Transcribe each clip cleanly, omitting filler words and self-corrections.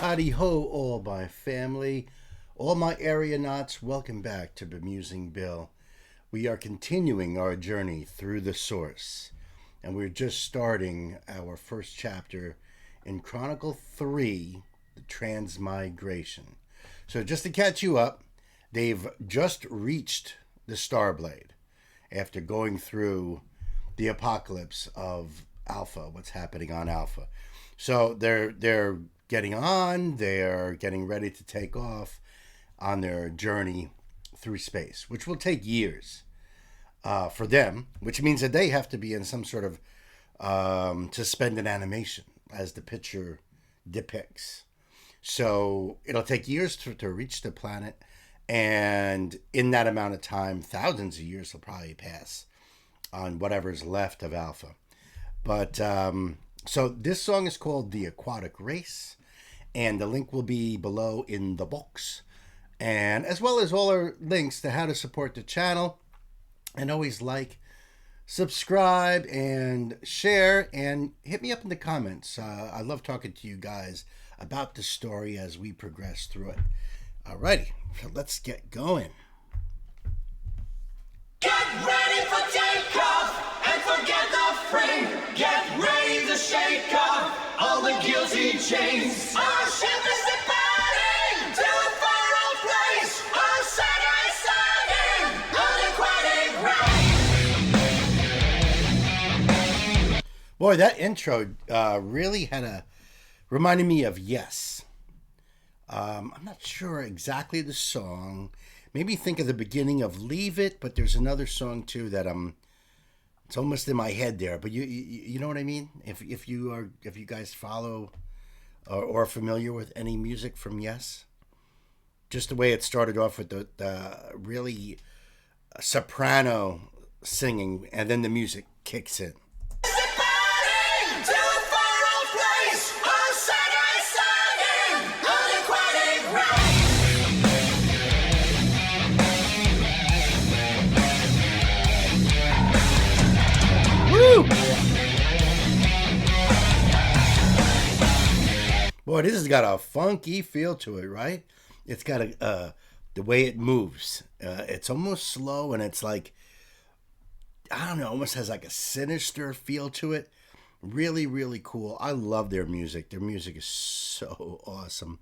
Howdy ho, all my family, all my Aeronauts, welcome back to Bemusing Bill. We are continuing our journey through the source, and we're just starting our first chapter in Chronicle 3, the Transmigration. So just to catch you up, they've just reached the Starblade after going through the apocalypse of Alpha, what's happening on Alpha. So they're getting on, they're getting ready to take off on their journey through space, which will take years for them, which means that they have to be in some sort of suspended animation, as the picture depicts. So it'll take years to reach the planet, and in that amount of time, thousands of years will probably pass on whatever's left of Alpha. But so this song is called The Aquatic Race, and the link will be below in the box, and as well as all our links to how to support the channel. And always like, subscribe, and share, and hit me up in the comments. I love talking to you guys about the story as we progress through it. Alrighty, so let's get going. Get ready for takeoff and forget the frame. Get ready to shake off all the guilty chains. Our ship is departing to a far-off place. Our side starting on aquatic ride. Boy, that intro really reminded me of Yes. I'm not sure exactly the song. Maybe think of the beginning of Leave It, but there's another song too that it's almost in my head there. But you know what I mean? If you guys follow or are familiar with any music from Yes, just the way it started off with the really soprano singing, and then the music kicks in. Boy, this has got a funky feel to it, right? It's got the way it moves. It's almost slow, and it's like, I don't know, almost has like a sinister feel to it. Really, really cool. I love their music. Their music is so awesome.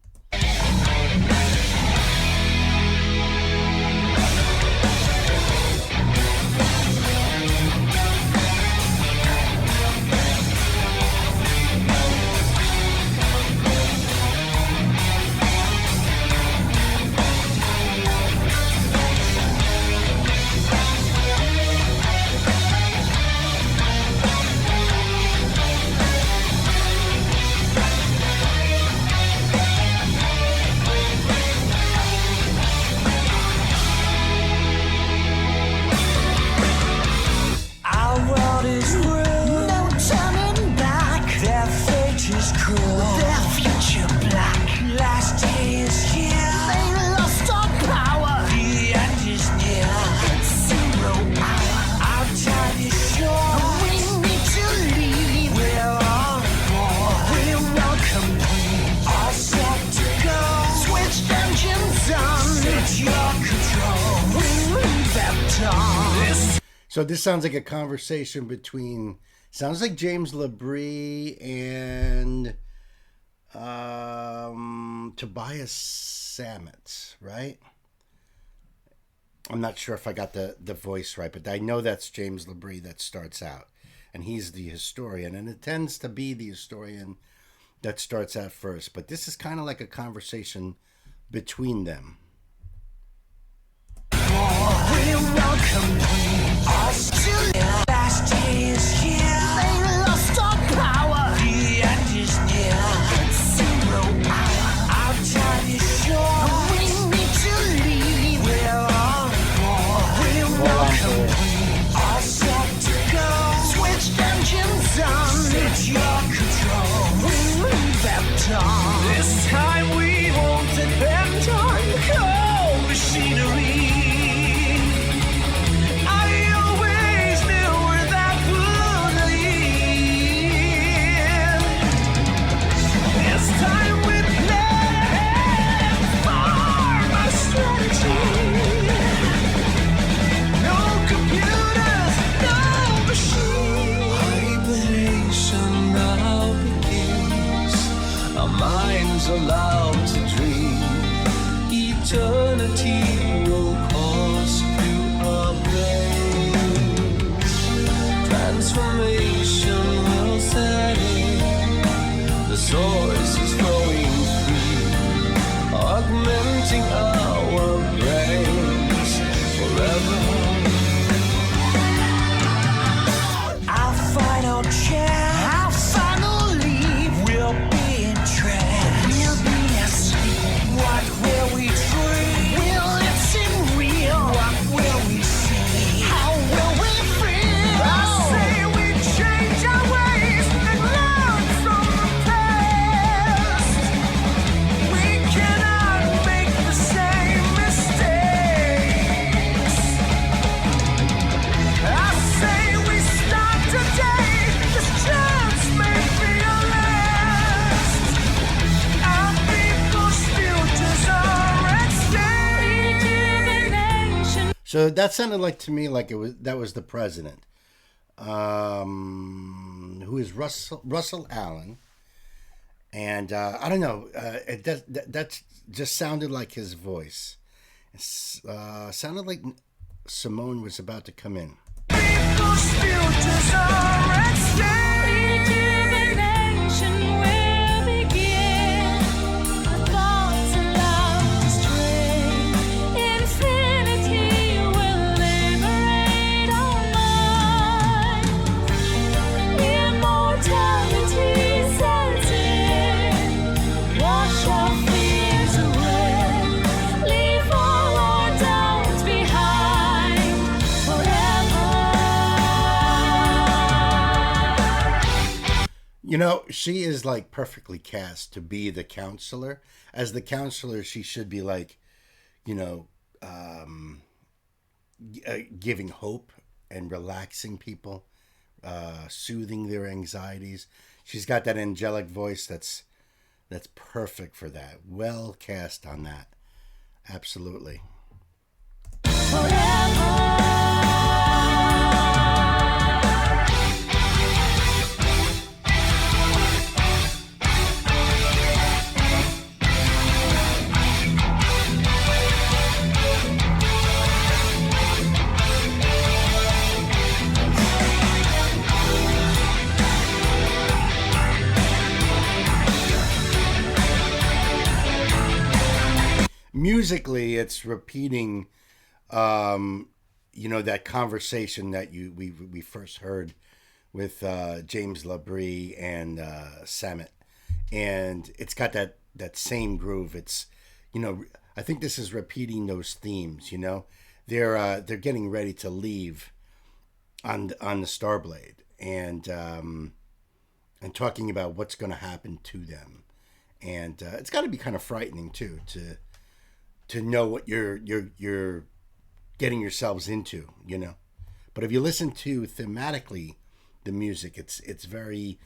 So this sounds like a conversation between, sounds like James LaBrie and Tobias Sammet, right? I'm not sure if I got the voice right, but I know that's James LaBrie that starts out, and he's the historian, and it tends to be the historian that starts out first. But this is kind of like a conversation between them. We welcome us to the last day is here. They lost our power. The end is near. It's 0 hour. Our time is short. We need to leave. We're on board. We welcome all set to go. Switch engines on. Take your control. We move at dawn. This time we won't depend on cold machinery. So that sounded like to me like that was the president, who is Russell Allen, and I don't know. That just sounded like his voice. It sounded like Simone was about to come in. People still desire and stay. Rejuvenation will begin. The thoughts of love stray. Infinity will liberate our minds. Immortality sets in. Wash our fears away. Leave all our doubts behind forever. You know, she is like perfectly cast to be the counselor. As the counselor, she should be like, you know, giving hope and relaxing people, soothing their anxieties. She's got that angelic voice that's perfect for that. Well cast on that. Absolutely. Musically, it's repeating, you know, that conversation that we first heard with James Labrie and Samet, and it's got that same groove. It's, you know, I think this is repeating those themes. You know, they're getting ready to leave on the Starblade, and talking about what's going to happen to them, and it's got to be kind of frightening too to know what you're getting yourselves into, you know. But if you listen to thematically the music, it's very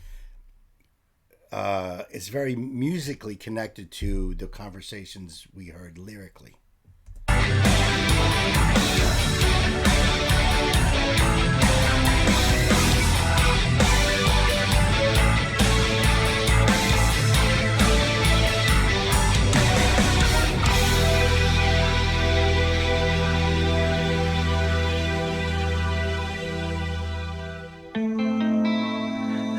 musically connected to the conversations we heard lyrically.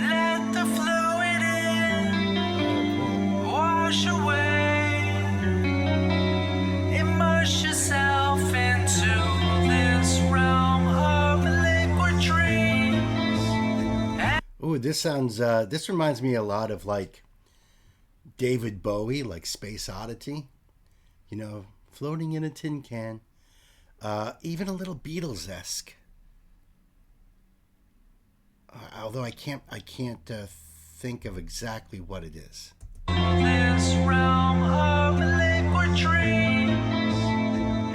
Let the fluid in wash away. Immerse yourself into this realm of liquid dreams. Ooh, this sounds. This reminds me a lot of like David Bowie, like Space Oddity. You know, floating in a tin can. Even a little Beatles-esque. Although I can't think of exactly what it is. This realm of liquid dreams,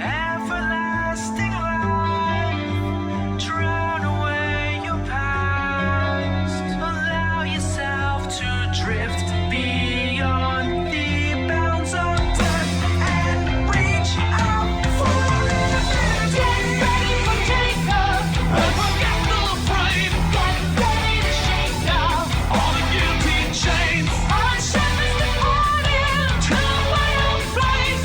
everlasting life, drown away your past, allow yourself to drift beyond the bounds of death and reach out for infinity. Get ready for takeoff, forget the brave, get ready to shake off all the guilty chains. Our ship is departing to a wild place.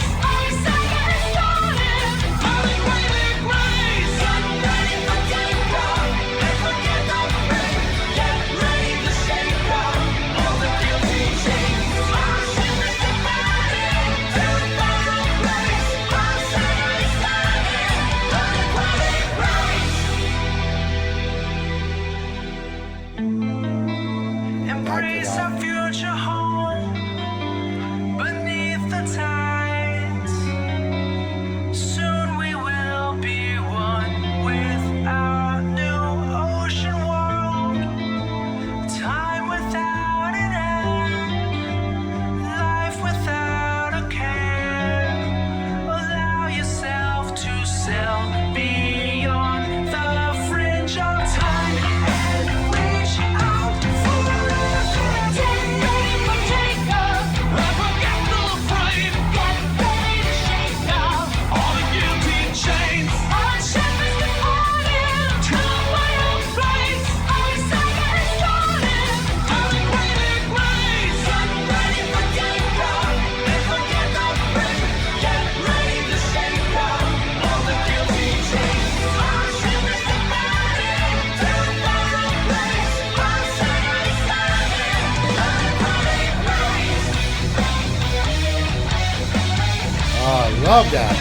love that.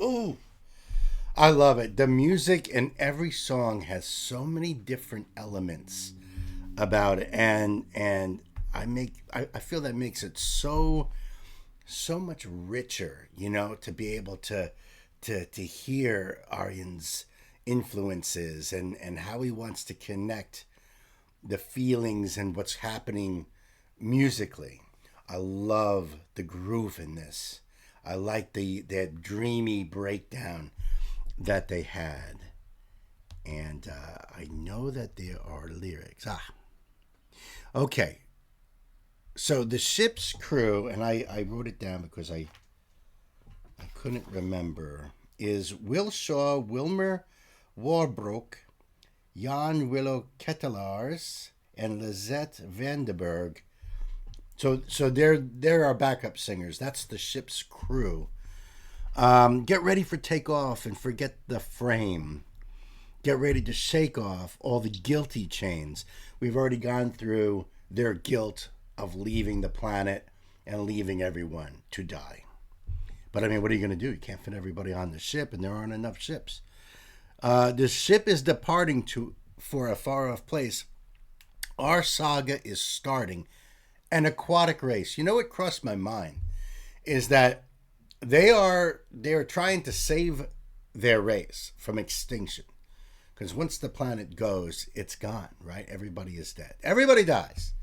Ooh, I love it. The music in every song has so many different elements about it, and I feel that makes it so much richer, to be able to hear Aryan's influences and how he wants to connect the feelings and what's happening musically. I love the groove in this. I like that dreamy breakdown that they had, and I know that there are lyrics. Okay. So the ship's crew, and I wrote it down because I couldn't remember, is Will Shaw, Wilmer Warbrook, Jan Willow Kettelars, and Lizette Vandenberg. So they're our backup singers. That's the ship's crew. Get ready for takeoff and forget the frame. Get ready to shake off all the guilty chains. We've already gone through their guilt of leaving the planet and leaving everyone to die. But I mean, what are you going to do? You can't fit everybody on the ship, and there aren't enough ships. The ship is departing for a far-off place. Our saga is starting. An aquatic race. You know what crossed my mind is that they are trying to save their race from extinction. Because once the planet goes, it's gone, right? Everybody is dead. Everybody dies.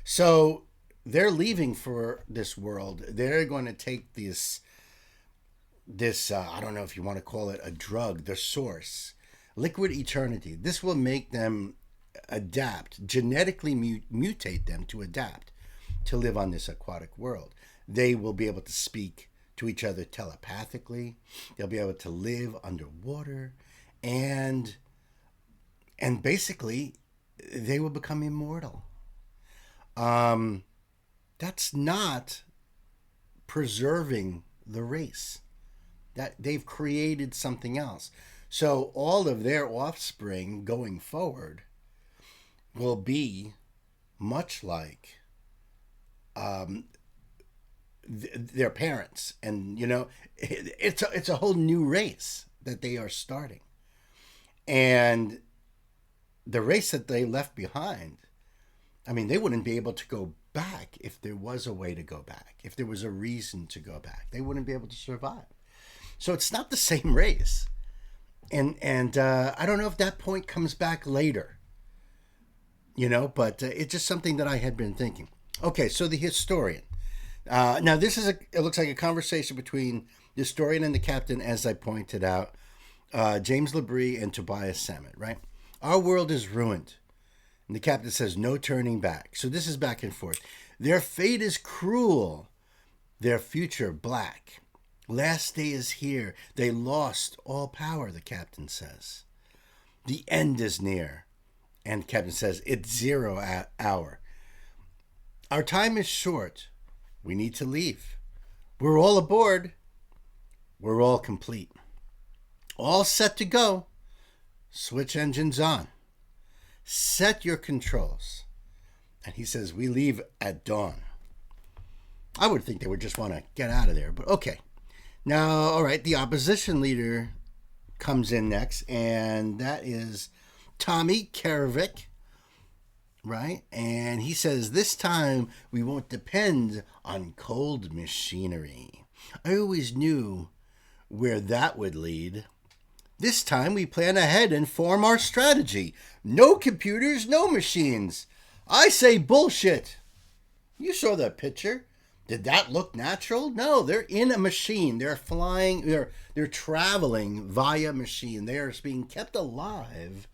So they're leaving for this world. They're going to take this I don't know if you want to call it a drug, the source, liquid eternity. This will make them adapt, genetically mutate them to adapt to live on this aquatic world. They will be able to speak to each other telepathically. They'll be able to live underwater, and basically they will become immortal. That's not preserving the race. That they've created something else. So all of their offspring going forward will be much like their parents, and it's a whole new race that they are starting, and the race that they left behind. I mean, they wouldn't be able to go back if there was a way to go back, if there was a reason to go back. They wouldn't be able to survive. So it's not the same race, and I don't know if that point comes back later. But it's just something that I had been thinking. Okay, so the historian. Now this is it looks like a conversation between the historian and the captain, as I pointed out, James Labrie and Tobias Sammet, right? Our world is ruined. And the captain says, no turning back. So this is back and forth. Their fate is cruel. Their future black. Last day is here. They lost all power, the captain says. The end is near. And the captain says, it's 0 hour. Our time is short. We need to leave. We're all aboard. We're all complete. All set to go. Switch engines on. Set your controls. And he says, we leave at dawn. I would think they would just want to get out of there, but okay. Now, all right, the opposition leader comes in next, and that is Tommy Karavik, right? And he says, this time we won't depend on cold machinery. I always knew where that would lead. This time we plan ahead and form our strategy. No computers, no machines. I say bullshit. You saw that picture. Did that look natural? No, they're in a machine. They're flying, they're traveling via machine. They are being kept alive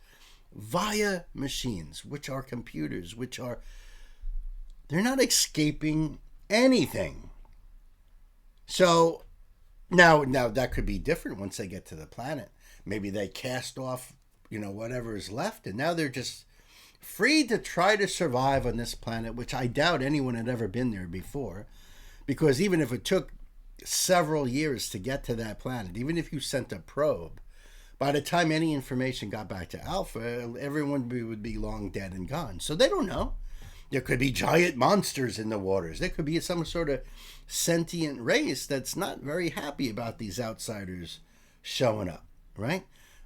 via machines, which are computers, they're not escaping anything. So now that could be different once they get to the planet. Maybe they cast off, whatever is left, and now they're just free to try to survive on this planet, which I doubt anyone had ever been there before. Because even if it took several years to get to that planet. Even if you sent a probe, by the time any information got back to Alpha, everyone would be long dead and gone. So they don't know. There could be giant monsters in the waters. There could be some sort of sentient race that's not very happy about these outsiders showing up, right?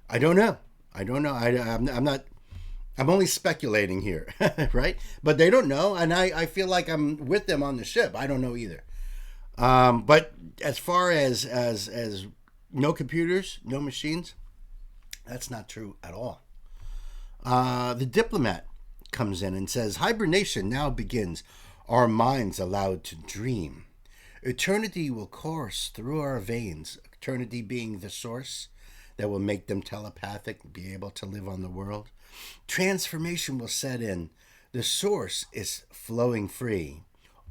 I don't know. I'm not. I'm only speculating here, right? But they don't know, and I feel like I'm with them on the ship. I don't know either. But as far as no computers, no machines, that's not true at all. The diplomat comes in and says, hibernation now begins, our minds allowed to dream. Eternity will course through our veins, eternity being the source that will make them telepathic, be able to live on the world. Transformation will set in. The source is flowing free,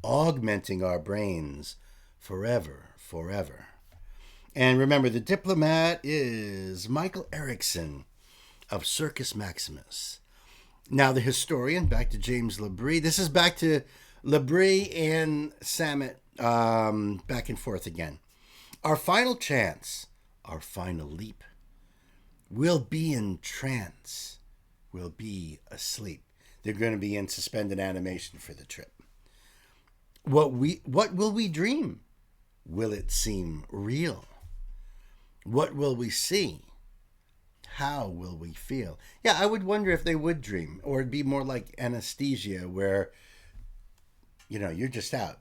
augmenting our brains forever, forever. And remember, the diplomat is Michael Erickson of Circus Maximus. Now, the historian, back to James Labrie. This is back to Labrie and Samet, back and forth again. Our final chance, our final leap, will be in trance, will be asleep. They're going to be in suspended animation for the trip. What will we dream? Will it seem real? What will we see? How will we feel? Yeah, I would wonder if they would dream, or it'd be more like anesthesia, where you're just out.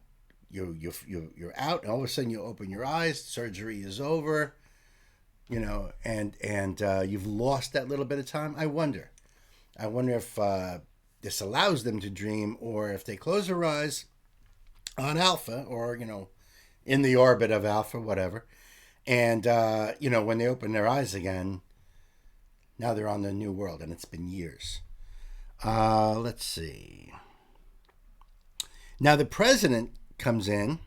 You're out, and all of a sudden you open your eyes. Surgery is over. And you've lost that little bit of time. I wonder if this allows them to dream, or if they close their eyes on Alpha, or in the orbit of Alpha, whatever. And when they open their eyes again, now they're on the new world, and it's been years. Let's see. Now the president comes in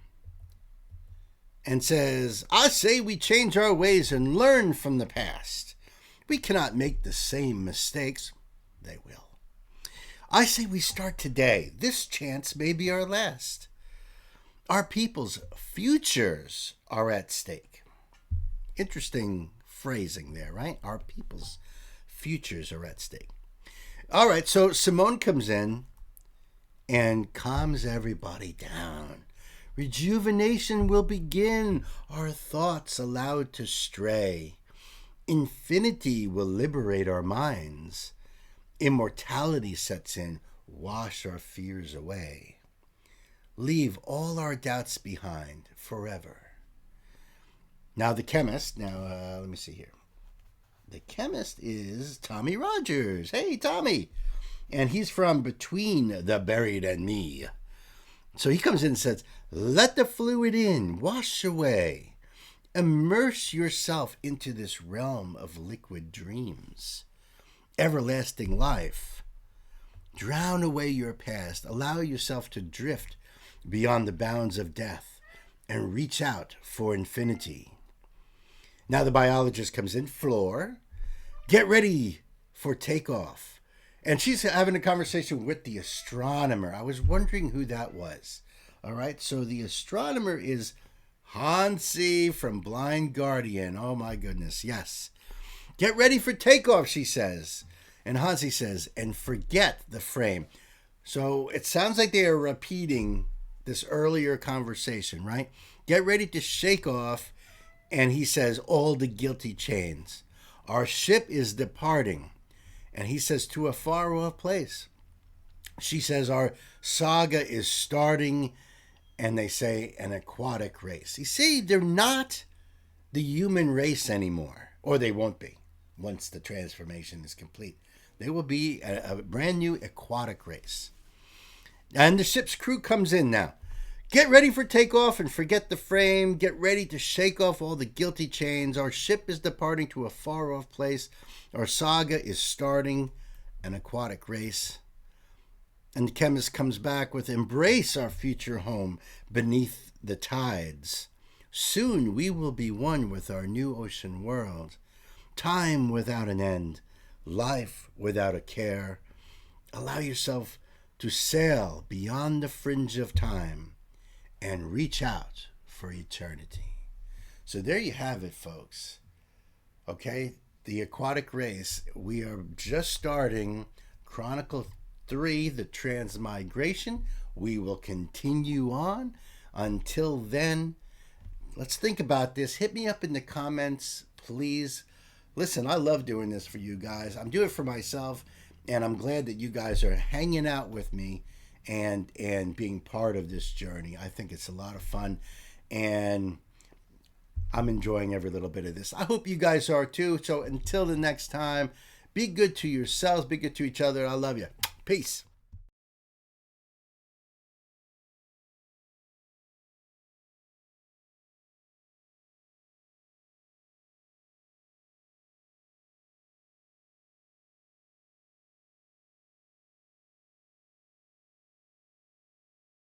and says, I say we change our ways and learn from the past. We cannot make the same mistakes. They will. I say we start today. This chance may be our last. Our people's futures are at stake. Interesting phrasing there, right? Our people's futures are at stake. All right, so Simone comes in and calms everybody down. Rejuvenation will begin, our thoughts allowed to stray. Infinity will liberate our minds. Immortality sets in, wash our fears away. Leave all our doubts behind forever. Now the chemist, let me see here. The chemist is Tommy Rogers. Hey, Tommy. And he's from Between the Buried and Me. So he comes in and says, let the fluid in, wash away. Immerse yourself into this realm of liquid dreams. Everlasting life. Drown away your past. Allow yourself to drift beyond the bounds of death and reach out for infinity. Now the biologist comes in, Floor. Get ready for takeoff. And she's having a conversation with the astronomer. I was wondering who that was. All right, so the astronomer is Hansi from Blind Guardian. Oh my goodness, yes. Get ready for takeoff, she says. And Hansi says, and forget the frame. So it sounds like they are repeating this earlier conversation, right? Get ready to shake off. And he says, all the guilty chains. Our ship is departing. And he says, to a far off place. She says, our saga is starting. And they say, an aquatic race. You see, they're not the human race anymore. Or they won't be once the transformation is complete. They will be a brand new aquatic race. And the ship's crew comes in now. Get ready for takeoff and forget the frame. Get ready to shake off all the guilty chains. Our ship is departing to a far off place. Our saga is starting, an aquatic race. And the chemist comes back with, embrace our future home beneath the tides. Soon we will be one with our new ocean world. Time without an end. Life without a care. Allow yourself to sail beyond the fringe of time and reach out for eternity. So there you have it, folks. Okay, the aquatic race. We are just starting Chronicle 3, the transmigration. We will continue on. Until then, let's think about this. Hit me up in the comments, please. Listen, I love doing this for you guys. I'm doing it for myself, and I'm glad that you guys are hanging out with me and being part of this journey. I think it's a lot of fun, and I'm enjoying every little bit of this. I hope you guys are too. So until the next time, be good to yourselves, be good to each other. I love you. Peace.